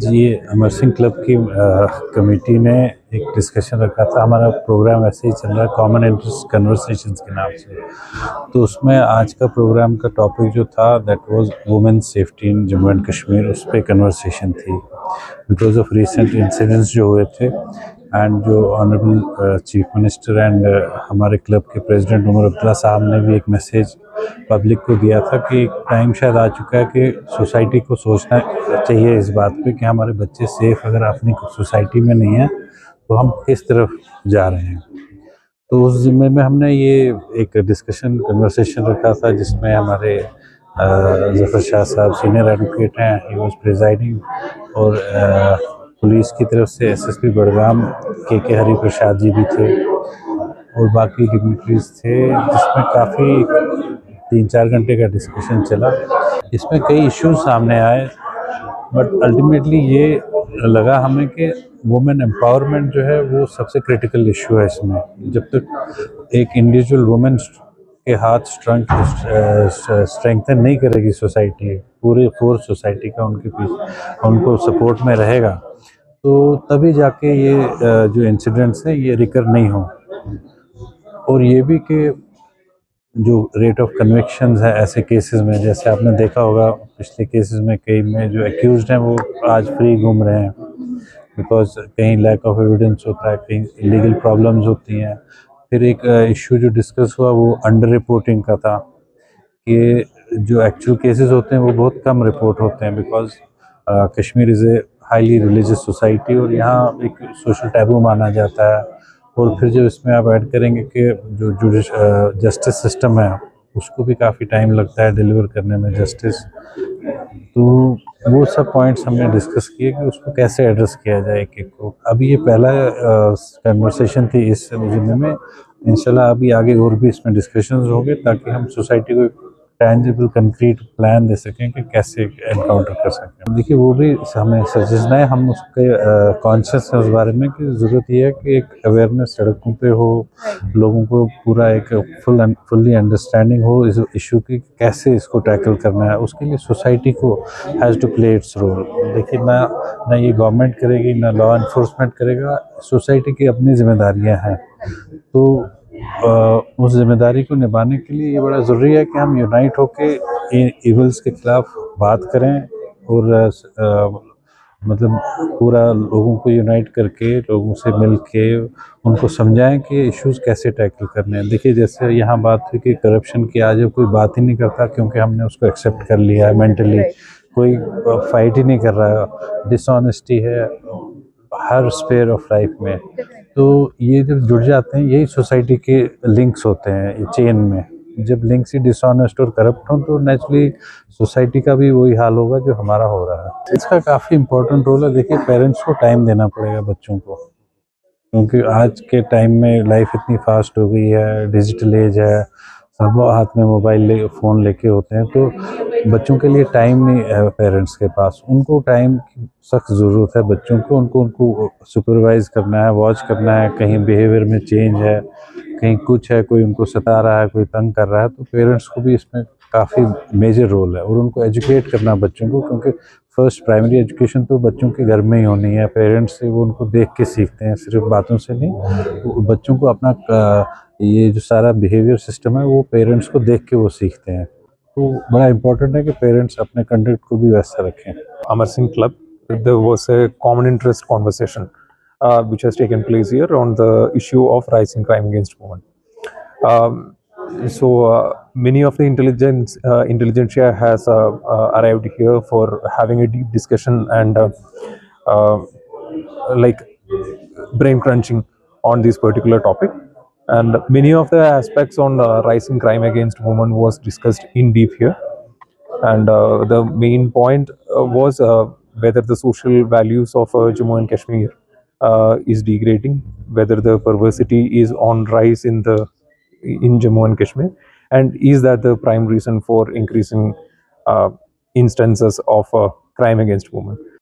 जी, Amar Singh club की committee ने एक डिस्कशन रखा था। हमारा प्रोग्राम ऐसे ही चल रहा है, कॉमन इंटरेस्ट कन्वर्सेशंस के नाम से। तो उसमें आज का प्रोग्राम का टॉपिक जो था that was women safety in Jammu and Kashmir. उस पर कन्वर्सेशन थी बिकॉज ऑफ रिसेंट इंसिडेंट्स जो हुए थे। एंड जो ऑनरेबल चीफ मिनिस्टर एंड हमारे क्लब के प्रेसिडेंट उमर अब्दुल्ला साहब ने भी एक मैसेज पब्लिक को दिया था कि टाइम शायद आ चुका है कि सोसाइटी को सोचना चाहिए इस बात पे कि हमारे बच्चे सेफ अगर अपनी सोसाइटी में नहीं है तो हम किस तरफ जा रहे हैं। तो उस ज़िम्मे में हमने ये एक डिस्कशन कन्वर्सेशन रखा था जिसमें हमारे ज़फ़र शाह साहब सीनियर एडवोकेट हैं, ही वाज प्रिजाइडिंग, और पुलिस की तरफ से एसएसपी बड़गाम के हरि प्रसाद जी भी थे और बाकी डिग्निटरीज थे, जिसमें काफ़ी 3-4 घंटे का डिस्कशन चला। इसमें कई इश्यूज सामने आए बट अल्टीमेटली ये लगा हमें कि वुमेन एम्पावरमेंट जो है वो सबसे क्रिटिकल इशू है इसमें। जब तक एक इंडिविजुअल वुमेन के हाथ स्ट्रेंथन नहीं करेगी सोसाइटी, पूरे फोर्स सोसाइटी का उनके पीछे उनको सपोर्ट में रहेगा, तो तभी जाके ये जो इंसिडेंट्स हैं ये रिकर नहीं हो। और ये भी कि जो रेट ऑफ कन्विक्शंस है ऐसे केसेस में, जैसे आपने देखा होगा पिछले केसेस में कई में जो एक्यूज्ड हैं वो आज फ्री घूम रहे हैं बिकॉज कहीं लैक ऑफ एविडेंस होता है, कहीं इलीगल प्रॉब्लम्स होती हैं। फिर एक इशू जो डिस्कस हुआ वो अंडर रिपोर्टिंग का था कि जो एक्चुअल केसेस होते हैं वो बहुत कम रिपोर्ट होते हैं because Kashmir is a highly religious society और यहाँ एक सोशल टैबू माना जाता है। और फिर जो इसमें आप ऐड करेंगे कि जो जस्टिस सिस्टम है उसको भी काफ़ी टाइम लगता है डिलीवर करने में जस्टिस। तो वो सब पॉइंट्स हमने डिस्कस किए कि उसको कैसे एड्रेस किया जाए एक एक को। अभी ये पहला कन्वर्सेशन थी इस ज़िम्मे में। इंशाल्लाह अभी आगे और भी इसमें डिस्कशंस होंगे ताकि हम सोसाइटी को टैंजिबल कंक्रीट प्लान दे सकें कि कैसे एनकाउंटर कर सकें। देखिए वो भी हमें सजेशन है, हम उसके कॉन्शियस हैं उस बारे में कि ज़रूरत ये है कि एक अवेयरनेस सड़कों पे हो, लोगों को पूरा एक फुल्ली अंडरस्टैंडिंग हो इस इशू की कैसे इसको टैकल करना है। उसके लिए सोसाइटी को has to play its role. देखिए ना ये गवर्नमेंट करेगी ना लॉ इन्फोर्समेंट करेगा, सोसाइटी की अपनी जिम्मेदारियाँ हैं। तो उस जिम्मेदारी को निभाने के लिए ये बड़ा ज़रूरी है कि हम यूनाइट होके इन इवल्स के खिलाफ बात करें और मतलब पूरा लोगों को यूनाइट करके लोगों से मिल के उनको समझाएं कि इश्यूज़ कैसे टैकल करने हैं। देखिए जैसे यहाँ बात हुई कि करप्शन की, आज कोई बात ही नहीं करता क्योंकि हमने उसको एक्सेप्ट कर लिया है मेंटली, कोई फाइट ही नहीं कर रहा। डिसऑनेस्टी है हर स्पेयर ऑफ लाइफ में। तो ये जब जुड़ जाते हैं यही सोसाइटी के लिंक्स होते हैं ये चेन में। जब लिंक्स ही डिसऑनेस्ट और करप्ट हों तो नेचुरली सोसाइटी का भी वही हाल होगा जो हमारा हो रहा है। इसका काफ़ी इम्पोर्टेंट रोल है। देखिए पेरेंट्स को टाइम देना पड़ेगा बच्चों को, क्योंकि आज के टाइम में लाइफ इतनी फास्ट हो गई है, डिजिटल एज है, सब हाथ में मोबाइल फ़ोन लेके होते हैं, तो बच्चों के लिए टाइम नहीं है पेरेंट्स के पास। उनको टाइम की सख्त ज़रूरत है बच्चों को, उनको सुपरवाइज़ करना है, वॉच करना है, कहीं बिहेवियर में चेंज है, कहीं कुछ है, कोई उनको सता रहा है, कोई तंग कर रहा है, तो पेरेंट्स को भी इसमें काफ़ी मेजर रोल है। और उनको एजुकेट करना बच्चों को, क्योंकि फर्स्ट प्राइमरी एजुकेशन तो बच्चों के घर में ही होनी है, पेरेंट्स से वो उनको देख के सीखते हैं, सिर्फ बातों से नहीं। तो बच्चों को अपना ये जो सारा बिहेवियर सिस्टम है वो पेरेंट्स को देख के वो सीखते हैं। तो बड़ा इम्पोर्टेंट है कि पेरेंट्स अपने कंडक्ट को भी वैसा रखें। Amar Singh Club, there was a common interest conversation which has taken place here on the issue of rising crime against women. So many of the intelligentsia has arrived here for having a deep discussion and like brain crunching on this particular topic. And many of the aspects on rising crime against women was discussed in deep here. And the main point was whether the social values of Jammu and Kashmir is degrading, whether the perversity is on rise in Jammu and Kashmir, and is that the prime reason for increasing instances of crime against women.